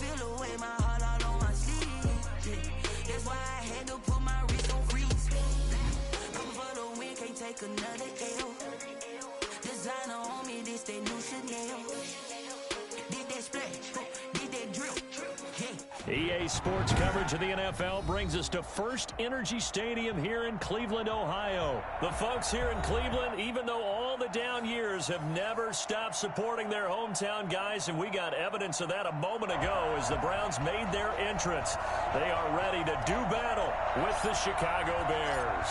feel the way my heart all on my sleeve. Yeah. That's why I had to put my wrist on freeze. Looking for the win, can't take another L. Designer on me, this that new Chanel. Did that splash, did that drip. EA Sports coverage of the NFL brings us to First Energy Stadium here in Cleveland, Ohio. The folks here in Cleveland, even though all the down years, have never stopped supporting their hometown guys, and we got evidence of that a moment ago as the Browns made their entrance. They are ready to do battle with the Chicago Bears.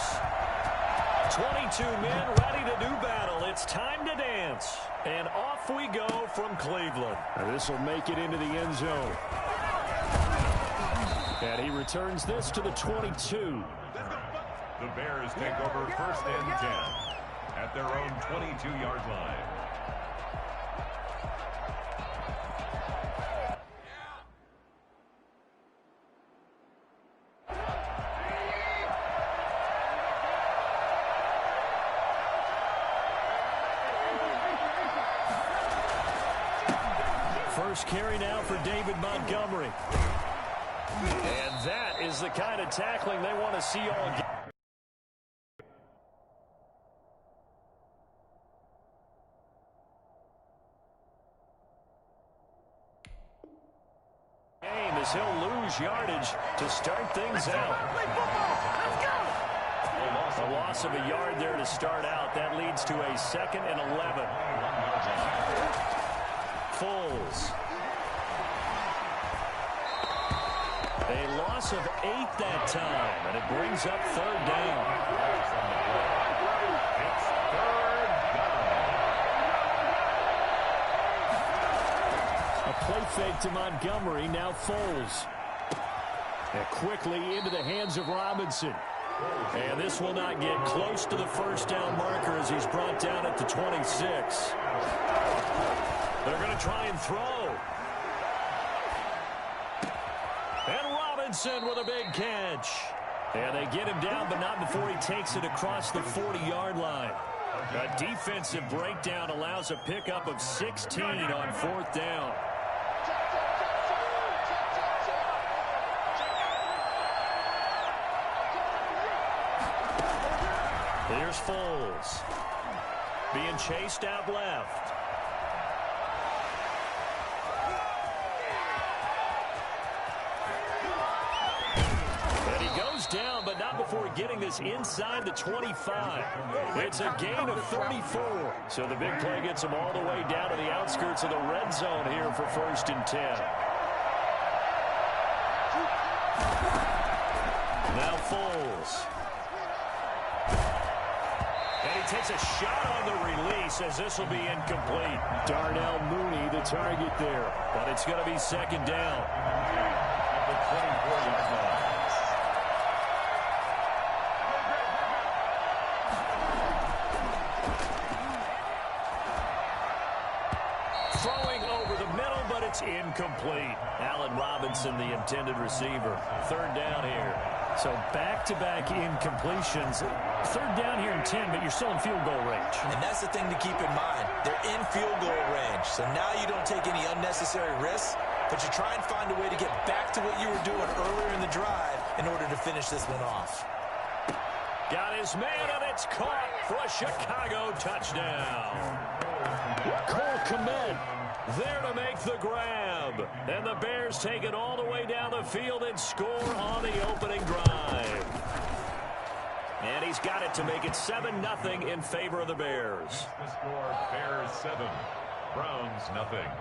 22 men ready to do battle. It's time to dance. And off we go from Cleveland. And this will make it into the end zone. And he returns this to the 22. The Bears take over 1st and 10 at their own 22-yard line. First carry now for David Montgomery. And that is the kind of tackling they want to see all game. As he'll lose yardage to start things out. A loss of a yard there to start out. That leads to a 2nd and 11. Foles. A loss of 8 that time, and it brings up 3rd down. It's 3rd down. A play fake to Montgomery, now Foles. And quickly into the hands of Robinson. And this will not get close to the 1st down marker as he's brought down at the 26. They're going to try and throw. And Robinson with a big catch. And they get him down, but not before he takes it across the 40-yard line. A defensive breakdown allows a pickup of 16 on 4th down. Here's Foles. Being chased out left. And he goes down, but not before getting this inside the 25. It's a gain of 34. So the big play gets him all the way down to the outskirts of the red zone here for 1st and 10. Now Foles. And he takes a shot on the release as this will be incomplete. Darnell Mooney, the target there. But it's going to be 2nd down. At the 24-yard line. Throwing over the middle, but it's incomplete. Allen Robinson, the intended receiver. 3rd down here. So back-to-back incompletions. 3rd down here in 10, but you're still in field goal range. And that's the thing to keep in mind. They're in field goal range. So now you don't take any unnecessary risks, but you try and find a way to get back to what you were doing earlier in the drive in order to finish this one off. Got his man, and it's caught for a Chicago touchdown. Cole Kmet there to make the grab. And the Bears take it all the way down the field and score on the opening drive. And he's got it to make it 7-0 in favor of the Bears. The score, Bears 7, Browns nothing.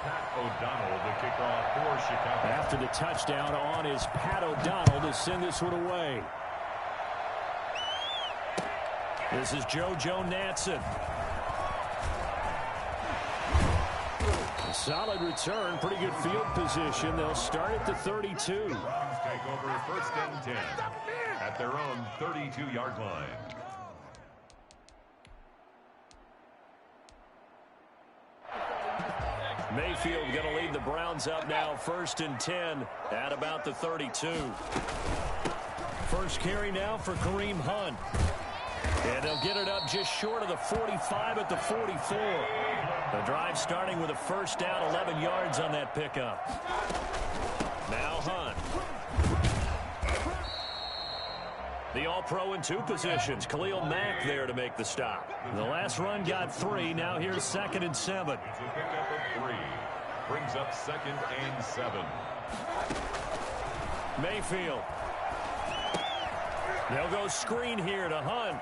Pat O'Donnell, the kickoff for Chicago. After the touchdown on is Pat O'Donnell to send this one away. This is JoJo Natson. A solid return, pretty good field position. They'll start at the 32. Browns take over 1st and 10 at their own 32-yard line. Mayfield going to lead the Browns up now 1st and 10 at about the 32. First carry now for Kareem Hunt. And they'll get it up just short of the 45 at the 44. The drive starting with a first down, 11 yards on that pickup. Now Hunt. The All-Pro in 2 positions. Khalil Mack there to make the stop. The last run got 3. Now here's 2nd and 7. It's a pickup of 3. Brings up 2nd and 7. Mayfield. They'll go screen here to Hunt.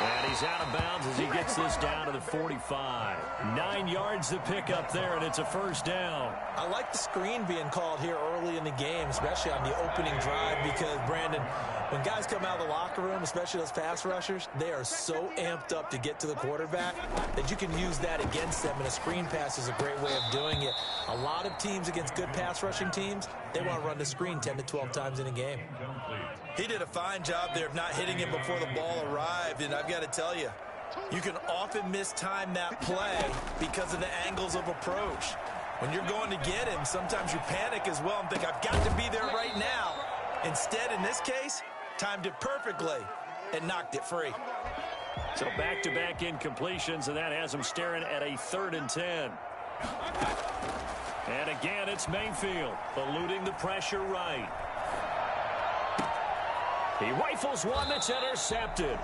And he's out of bounds as he gets this down to the 45. 9 yards to pick up there, and it's a first down. I like the screen being called here early in the game, especially on the opening drive, because, Brandon, when guys come out of the locker room, especially those pass rushers, they are so amped up to get to the quarterback that you can use that against them, and a screen pass is a great way of doing it. A lot of teams against good pass rushing teams, they want to run the screen 10 to 12 times in a game. He did a fine job there of not hitting it before the ball arrived, and I've got to tell you, you can often mistime that play because of the angles of approach. When you're going to get him, sometimes you panic as well and think, I've got to be there right now. Instead, in this case, timed it perfectly and knocked it free. So back-to-back incompletions, and that has him staring at a 3rd and 10. And again, it's Mayfield, eluding the pressure right. He rifles one that's intercepted.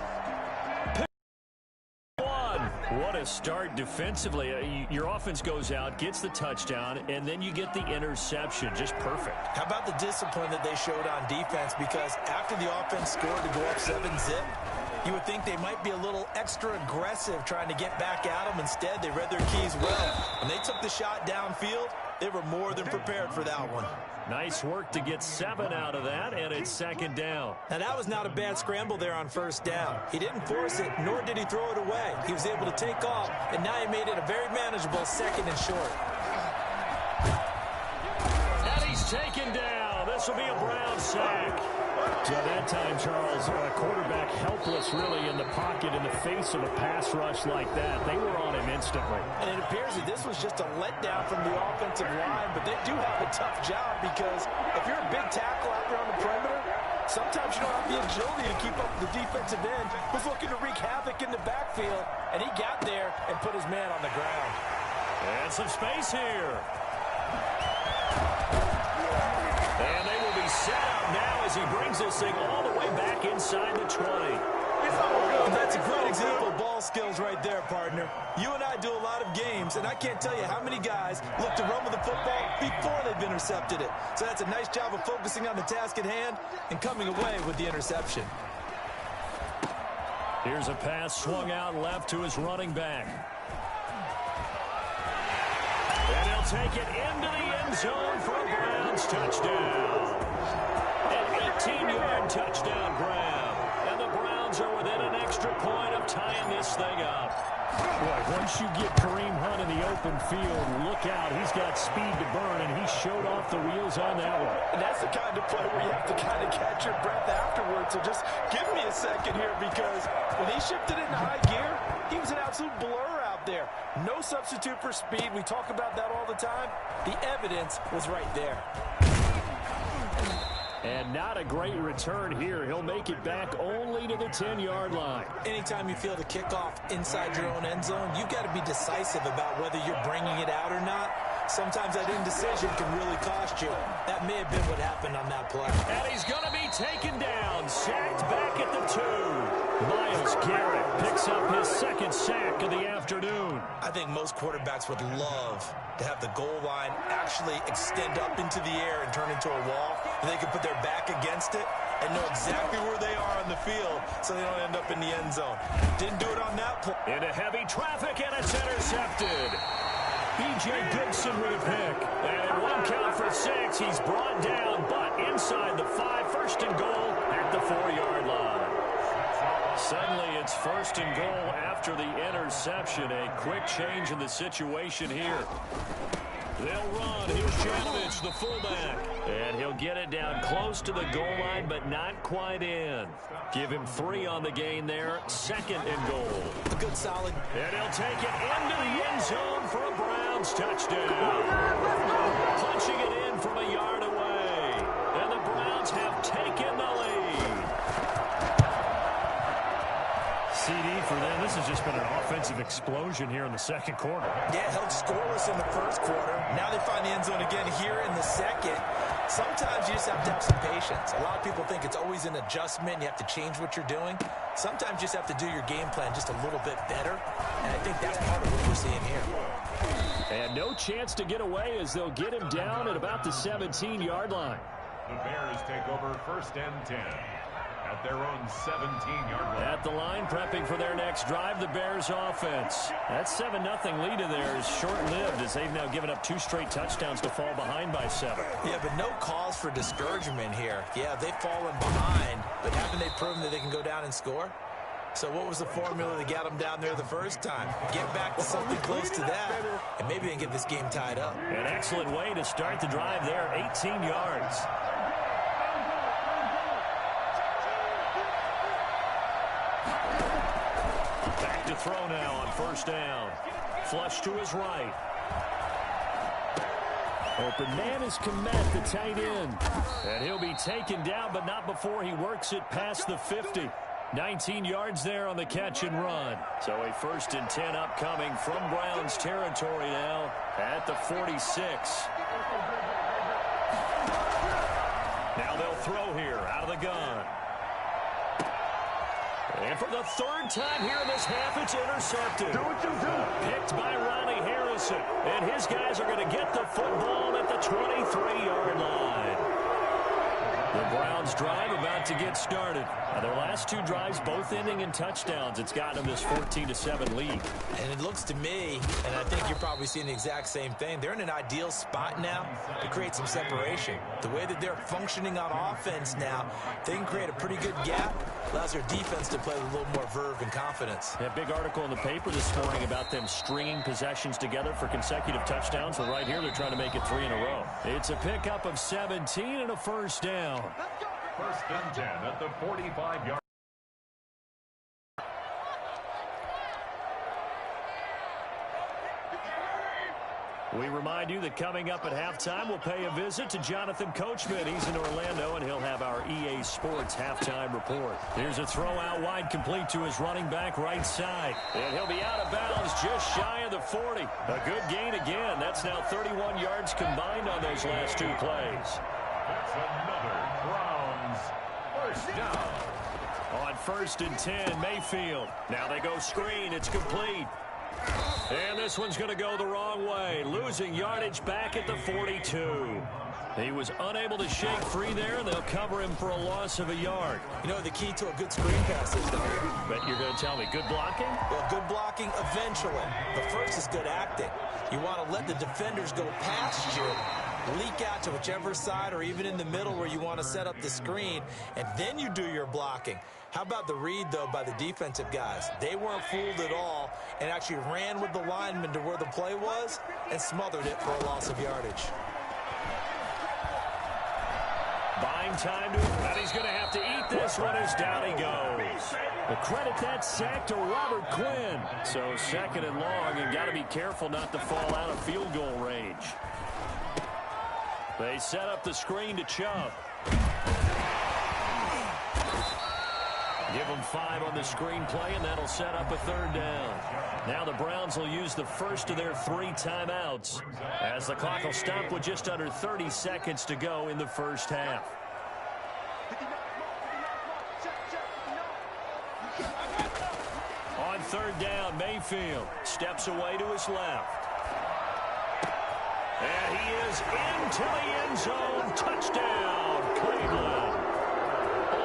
What a start defensively. Your offense goes out, gets the touchdown, and then you get the interception. Just perfect. How about the discipline that they showed on defense? Because after the offense scored to go up 7-zip, you would think they might be a little extra aggressive trying to get back at them. Instead, they read their keys well. When they took the shot downfield, they were more than prepared for that one. Nice work to get 7 out of that, and it's 2nd down. Now, that was not a bad scramble there on 1st down. He didn't force it, nor did he throw it away. He was able to take off, and now he made it a very manageable 2nd and short. And he's taken down. This will be a Brown sack. So that time, Charles, quarterback helpless really in the pocket in the face of a pass rush like that. They were on him instantly. And it appears that this was just a letdown from the offensive line, but they do have a tough job because if you're a big tackle out there on the perimeter, sometimes you don't have the agility to keep up with the defensive end who's looking to wreak havoc in the backfield, and he got there and put his man on the ground. And some space here. And they will be set up now as he brings this thing all the way back inside the 20. That's a great example of ball skills right there, partner. You and I do a lot of games, and I can't tell you how many guys look to run with the football before they've intercepted it. So that's a nice job of focusing on the task at hand and coming away with the interception. Here's a pass swung out left to his running back. And he'll take it into the end zone for a Browns touchdown. An 18-yard touchdown grab. And the Browns are within an extra point of tying this thing up. Boy, once you get Kareem Hunt in the open field, look out. He's got speed to burn, and he showed off the wheels on that one. And that's the kind of play where you have to kind of catch your breath afterwards. So just give me a second here, because when he shifted into high gear, he was an absolute blur out there. No substitute for speed. We talk about that all the time. The evidence was right there. And not a great return here. He'll make it back only to the 10-yard line. Anytime you feel the kickoff inside your own end zone, you've got to be decisive about whether you're bringing it out or not. Sometimes that indecision can really cost you. That may have been what happened on that play. And he's going to be taken down, sacked back at the 2. Myles Garrett picks up his 2nd sack of the afternoon. I think most quarterbacks would love to have the goal line actually extend up into the air and turn into a wall. And they can put their back against it and know exactly where they are on the field so they don't end up in the end zone. Didn't do it on that play. Into heavy traffic, and it's intercepted. B.J. Gibson with a pick. And 1 count for 6. He's brought down, but inside the 5. 1st and goal at the 4-yard line. Suddenly it's 1st and goal after the interception. A quick change in the situation here. They'll run. Here's Janovich, the fullback. And he'll get it down close to the goal line, but not quite in. Give him 3 on the gain there. 2nd and goal. A good solid. And he'll take it into the end zone for a Browns touchdown. Punching it in from a yard away. And the Browns have offensive explosion here in the second quarter. Yeah, held scoreless in the first quarter. Now they find the end zone again here in the second. Sometimes you just have to have some patience. A lot of people think it's always an adjustment. You have to change what you're doing. Sometimes you just have to do your game plan just a little bit better. And I think that's part of what we're seeing here. And no chance to get away as they'll get him down at about the 17-yard line. The Bears take over 1st and 10 at their own 17-yard line. At the line, prepping for their next drive, the Bears offense. That 7-0 lead of theirs is short-lived as they've now given up 2 straight touchdowns to fall behind by 7. Yeah, but no cause for discouragement here. Yeah, they've fallen behind, but haven't they proven that they can go down and score? So what was the formula that got them down there the first time? Get back to something close to that, and maybe they can get this game tied up. An excellent way to start the drive there, 18 yards. Back to throw now on 1st down. Flush to his right. Open man is Komet, the tight end. And he'll be taken down, but not before he works it past the 50. 19 yards there on the catch and run. So a 1st and 10 upcoming from Browns territory now at the 46. Now they'll throw here out of the gun. And for the 3rd time here in this half, it's intercepted. Picked by Ronnie Harrison. And his guys are going to get the football at the 23-yard line. The Browns drive about to get started. Now their last 2 drives both ending in touchdowns. It's gotten them this 14-7 lead. And it looks to me, and I think you're probably seeing the exact same thing, they're in an ideal spot now to create some separation. The way that they're functioning on offense now, they can create a pretty good gap. Allows their defense to play with a little more verve and confidence. A big article in the paper this morning about them stringing possessions together for consecutive touchdowns. Well, right here, they're trying to make it 3 in a row. It's a pickup of 17 and a 1st down. 1st and 10 at the 45-yard. We remind you that coming up at halftime, we'll pay a visit to Jonathan Coachman. He's in Orlando, and he'll have our EA Sports halftime report. Here's a throw out wide, complete to his running back right side. And he'll be out of bounds just shy of the 40. A good gain again. That's now 31 yards combined on those last 2 plays. That's another Browns 1st down. On 1st and 10, Mayfield. Now they go screen. It's complete. And this one's going to go the wrong way. Losing yardage back at the 42. He was unable to shake free there, and they'll cover him for a loss of a yard. You know, the key to a good screen pass is, though. But you're going to tell me, good blocking? Well, good blocking eventually. But first is good acting. You want to let the defenders go past you, leak out to whichever side or even in the middle where you want to set up the screen, and then you do your blocking. How about the read, though, by the defensive guys? They weren't fooled at all and actually ran with the lineman to where the play was and smothered it for a loss of yardage. Buying time to him, and he's going to have to eat this one as down he goes. We'll credit that sack to Robert Quinn. So 2nd and long, and got to be careful not to fall out of field goal range. They set up the screen to Chubb. Give them 5 on the screen play, and that'll set up a 3rd down. Now the Browns will use the first of their 3 timeouts as the clock will stop with just under 30 seconds to go in the first half. On 3rd down, Mayfield steps away to his left. And he is into the end zone. Touchdown, Cleveland.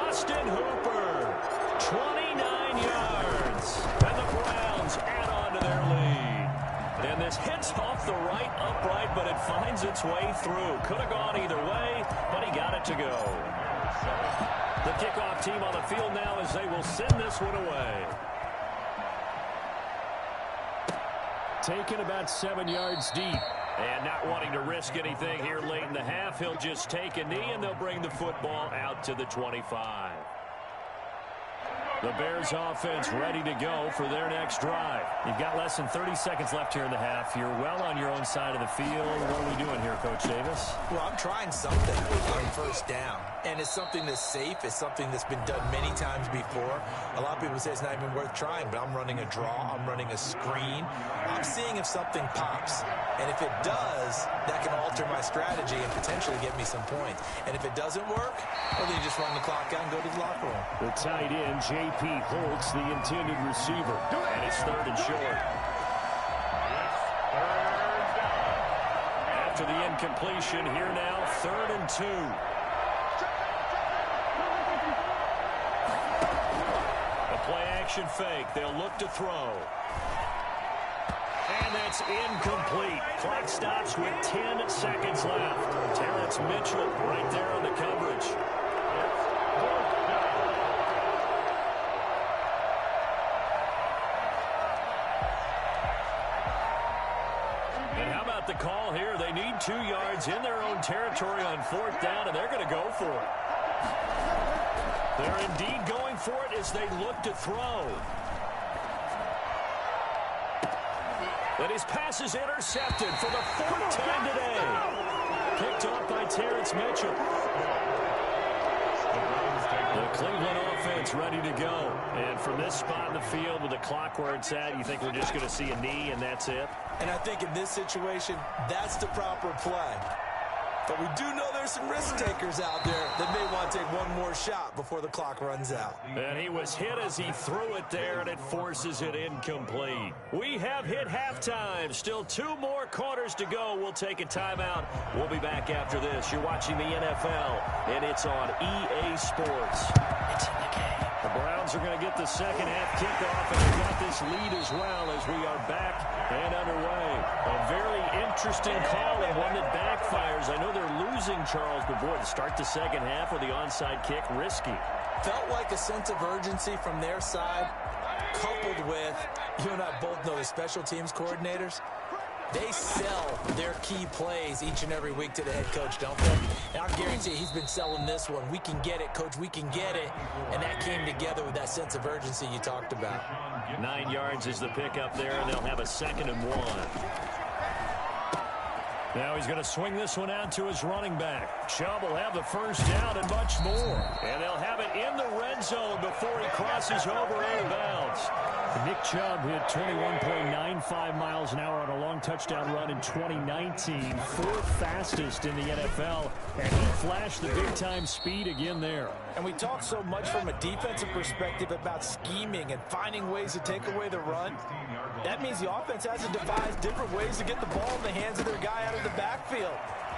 Austin Hooper, 29 yards. And the Browns add on to their lead. And this hits off the right upright, but it finds its way through. Could have gone either way, but he got it to go. The kickoff team on the field now as they will send this one away. Taken about 7 yards deep. And not wanting to risk anything here late in the half, he'll just take a knee, and they'll bring the football out to the 25. The Bears offense ready to go for their next drive. You've got less than 30 seconds left here in the half. You're well on your own side of the field. What are we doing here, Coach Davis? Well, I'm trying something on first down. And it's something that's safe. It's something that's been done many times before. A lot of people say it's not even worth trying, but I'm running a draw. I'm running a screen. I'm seeing if something pops. And if it does, that can alter my strategy and potentially get me some points. And if it doesn't work, well, then you just run the clock out and go to the locker room. The tight end, J.P. Holtz, the intended receiver. And it's 3rd and short. After the incompletion, here now, 3rd and 2. A play-action fake. They'll look to throw. And that's incomplete. Clock stops with 10 seconds left. Terrence Mitchell right there on the coverage. And how about the call here? They need 2 yards in their own territory on 4th down, and they're going to go for it. They're indeed going for it as they look to throw. But his pass is intercepted for the 4th time today. Picked up by Terrence Mitchell. The Cleveland offense ready to go. And from this spot in the field with the clock where it's at, you think we're just going to see a knee and that's it? And I think in this situation, that's the proper play. But we do know there's some risk takers out there that may want to take one more shot before the clock runs out. And he was hit as he threw it there, and it forces it incomplete. We have hit halftime. Still 2 more quarters to go. We'll take a timeout. We'll be back after this. You're watching the NFL, and it's on EA Sports. It's in the game. The Browns are going to get the second half kickoff, and they've got this lead as well as we are back and underway. A very interesting call and one that backfires. I know they're losing, Charles, but boy, to start the second half with the onside kick, risky. Felt like a sense of urgency from their side, coupled with, you and I both know the special teams coordinators. They sell their key plays each and every week to the head coach, don't they? And I guarantee he's been selling this one. We can get it, coach. We can get it. And that came together with that sense of urgency you talked about. 9 yards is the pickup there, and they'll have a 2nd and 1. Now he's going to swing this one out to his running back. Chubb will have the first down and much more. And they'll have it in the red zone before he crosses over out of bounds. Nick Chubb hit 21.95 miles an hour on a long touchdown run in 2019. 4th fastest in the NFL. And he flashed the big-time speed again there. And we talk so much from a defensive perspective about scheming and finding ways to take away the run. That means the offense has to devise different ways to get the ball in the hands of their guy out of the backfield.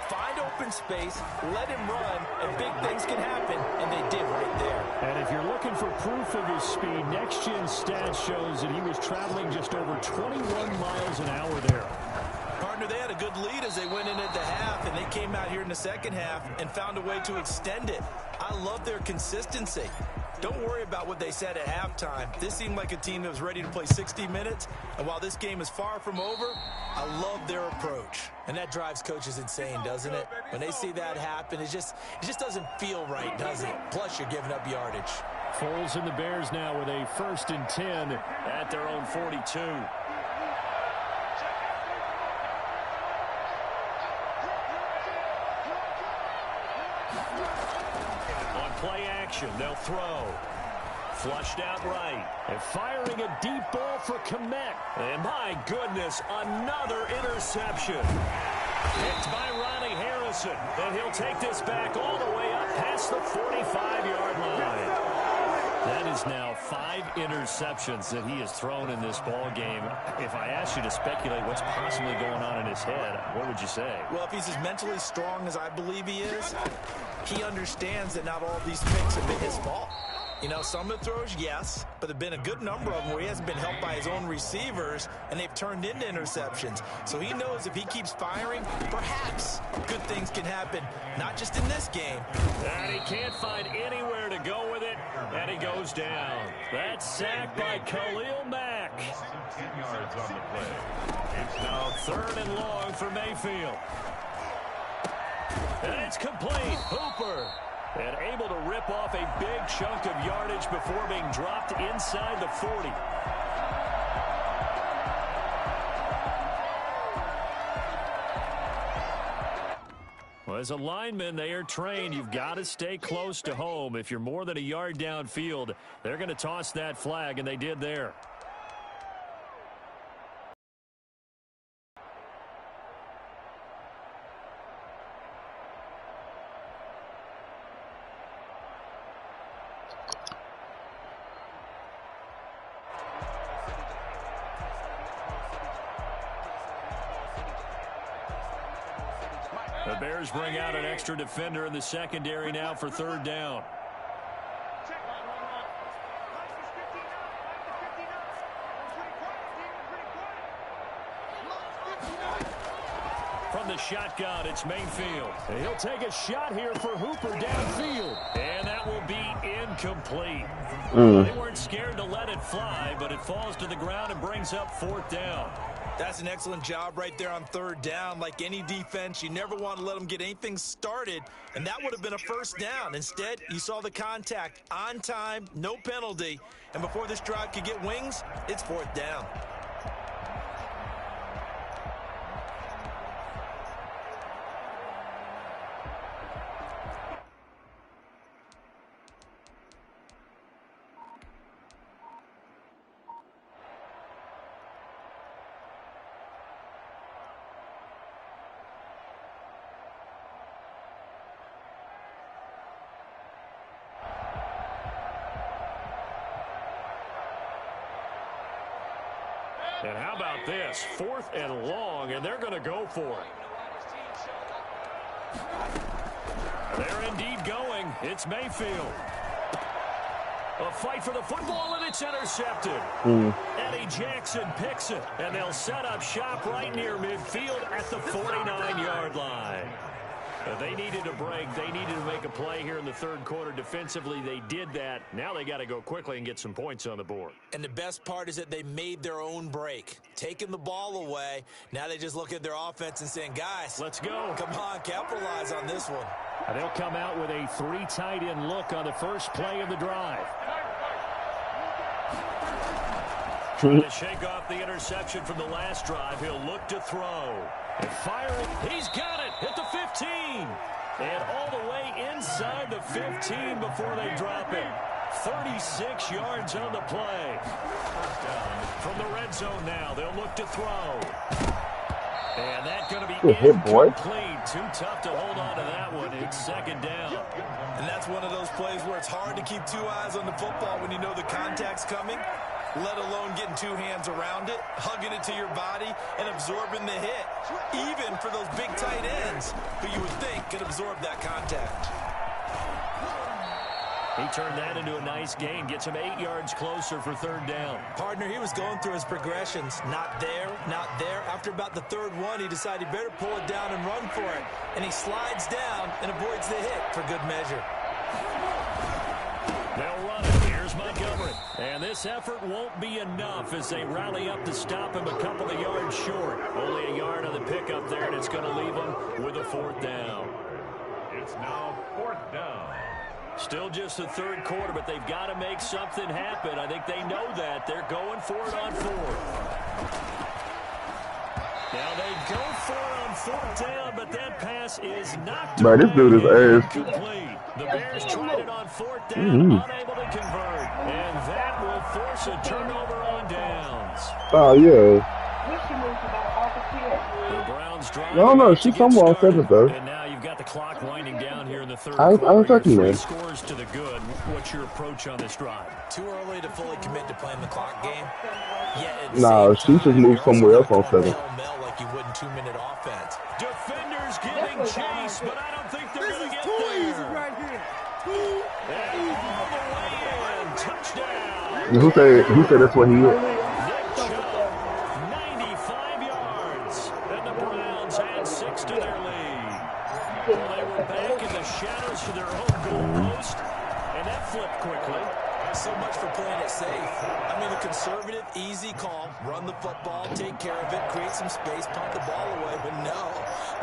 Find open space, let him run, and big things can happen, and they did right there. And if you're looking for proof of his speed, Next Gen Stats shows that he was traveling just over 21 miles an hour there. Partner, they had a good lead as they went in at the half, and they came out here in the second half and found a way to extend it. I love their consistency. Don't worry about what they said at halftime. This seemed like a team that was ready to play 60 minutes. And while this game is far from over, I love their approach. And that drives coaches insane, doesn't it? When they see that happen, it just doesn't feel right, does it? Plus, you're giving up yardage. Foles and the Bears now with a 1st and 10 at their own 42. Play action, they'll throw. Flushed out right. And firing a deep ball for Kmet. And my goodness, another interception. Picked by Ronnie Harrison. And he'll take this back all the way up past the 45-yard line. That is now 5 interceptions that he has thrown in this ball game. If I asked you to speculate what's possibly going on in his head, what would you say? Well, if he's as mentally strong as I believe he is, he understands that not all these picks have been his fault. You know, some of the throws, yes, but there have been a good number of them where he hasn't been helped by his own receivers, and they've turned into interceptions. So he knows if he keeps firing, perhaps good things can happen, not just in this game. And he can't find anywhere to go with it, and he goes down. That's sacked by Khalil Mack. 10 yards on the play. It's now 3rd and long for Mayfield. And it's complete. Hooper. And able to rip off a big chunk of yardage before being dropped inside the 40. Well, as a lineman, they are trained. You've got to stay close to home. If you're more than a yard downfield, they're going to toss that flag, and they did there. The Bears bring out an extra defender in the secondary now for third down. From the shotgun, it's Mayfield. And he'll take a shot here for Hooper downfield. And that will be incomplete. They weren't scared to let it fly, but it falls to the ground and brings up fourth down. That's an excellent job right there on third down. Like any defense, you never want to let them get anything started, and that would have been a first down. Instead, you saw the contact on time, no penalty, and before this drive could get wings, it's fourth down. And how about this? Fourth and long, and they're going to go for it. They're indeed going. It's Mayfield. A fight for the football, and it's intercepted. Eddie Jackson picks it, and they'll set up shop right near midfield at the 49-yard line. They needed a break. They needed to make a play here in the third quarter. Defensively, they did that. Now they got to go quickly and get some points on the board. And the best part is that they made their own break. Taking the ball away. Now they just look at their offense and saying, guys, let's go. Come on, capitalize on this one. And they'll come out with a 3 tight end look on the first play of the drive. Trying to shake off the interception from the last drive. He'll look to throw. And fire it. He's got it at the 15. And all the way inside the 15 before they drop it. 36 yards on the play. From the red zone now, they'll look to throw. And that's going to be incomplete. Too tough to hold on to that one. It's second down. And that's one of those plays where it's hard to keep 2 eyes on the football when you know the contact's coming, let alone getting 2 hands around it, hugging it to your body, and absorbing the hit. Even for those big tight ends, who you would think could absorb that contact. He turned that into a nice gain, gets him 8 yards closer for third down. Partner, he was going through his progressions. Not there, not there. After about the third one, he decided he better pull it down and run for it. And he slides down and avoids the hit for good measure. They'll run it. Here's Montgomery. And this effort won't be enough as they rally up to stop him a couple of yards short. Only a yard on the pickup there, and it's going to leave him with a fourth down. It's now fourth down. Still just the third quarter, but they've got to make something happen. I think they know that. They're going for it on fourth. Now they go for it on fourth down, but that pass is knocked away. This dude is ass. Complete. The Bears tried it on fourth down, unable to convert. And that will force a turnover on downs. Oh, yeah. The Browns drive. No, no, she somewhere on seventh, though. And now you've got the clock winding down here in the third I was quarter. talking, man. Scores to the good. What's your approach on this drive? Too early to fully commit to playing the clock game. Nah, she should move somewhere else on seven. Like you would in 2-minute offense. Defenders giving chase, but I don't think they're going to get there. Right here. And all the way in. Touchdown. Who said that's what he is? Nick Chubb, 95 yards. And the Browns add 6 to their lead. Well, they were back in the shadows of their own goal post, and that flipped quickly. So much for playing it safe. I mean, a conservative, easy call. Run the football, take care of it, create some space, punt the ball away. But no,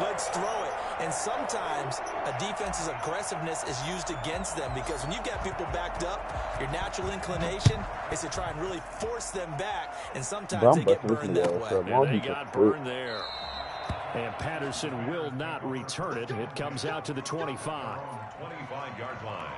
let's throw it. And sometimes a defense's aggressiveness is used against them because when you've got people backed up, your natural inclination is to try and really force them back, and sometimes they get burned that way. And they got burned there. And Patterson will not return it. It comes out to the 25. 25-yard line.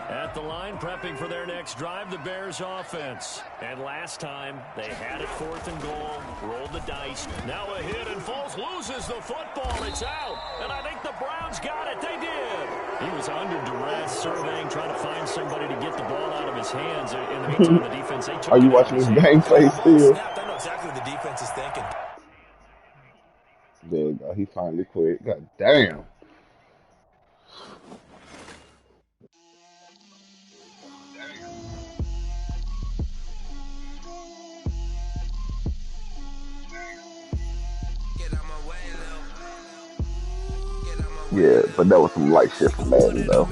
At the line, prepping for their next drive, the Bears offense. And last time, they had it 4th and goal, rolled the dice. Now a hit, and Foles loses the football. It's out. And I think the Browns got it. They did. He was under duress, surveying, trying to find somebody to get the ball out of his hands. In the meantime, the defense, they took Are you watching this game play still? I know exactly what the defense is thinking. There you go. He finally quit. God damn. Yeah, but that was some light shit from Madden, though.